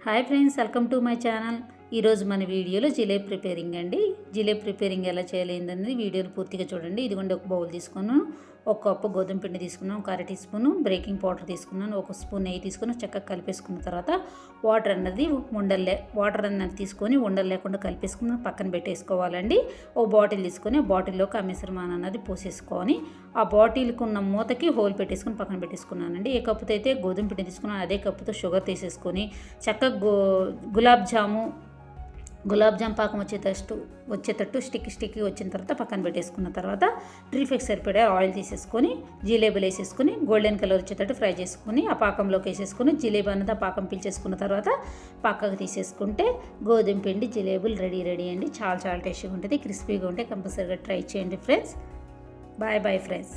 Hi friends, welcome to my channel. ఈరోజు మన వీడియోలో జిలేబీ ప్రిపేరింగ్ అండి. జిలేబీ ప్రిపేరింగ్ ఎలా చేయాలి వీడియోని పూర్తిగా చూడండి. ఇదిగోండి, ఒక బౌల్ తీసుకున్నాను, ఒక కప్పు గోధుమ పిండి తీసుకున్నాను, ఒక అర టీ స్పూను బేకింగ్ పౌడర్ తీసుకున్నాను, ఒక స్పూన్ నెయ్యి తీసుకుని చక్కగా కలిపేసుకున్న తర్వాత వాటర్ అన్నది తీసుకొని ఉండలు లేకుండా కలిపేసుకుని పక్కన పెట్టేసుకోవాలండి. ఒక బాటిల్ తీసుకొని ఆ బాటిల్లోకి ఆ మిశ్రమాన్ని అన్నది పోసేసుకొని ఆ బాటిల్కి ఉన్న మూతకి హోల్ పెట్టేసుకొని పక్కన పెట్టేసుకున్నానండి. ఏ కప్పుతో అయితే గోధుమ పిండి తీసుకున్నాను అదే కప్పుతో షుగర్ తీసేసుకొని చక్కగా గులాబ్ జామ్ పాకం వచ్చేటట్టు స్టిక్కి వచ్చిన తర్వాత పక్కన పెట్టేసుకున్న తర్వాత డ్రీఫ్కి సరిపడే ఆయిల్ తీసేసుకొని జిలేబీలు వేసేసుకొని గోల్డెన్ కలర్ వచ్చేటట్టు ఫ్రై చేసుకొని ఆ పాకంలోకి వేసేసుకొని జిలేబీ అన్నది ఆ పాకం పీల్చేసుకున్న తర్వాత పక్కకు తీసేసుకుంటే గోధుమ పిండి జిలేబీలు రెడీ అండి. చాలా టేస్టీగా ఉంటుంది, క్రిస్పీగా ఉంటే కంపల్సరీగా ట్రై చేయండి ఫ్రెండ్స్. Bye friends.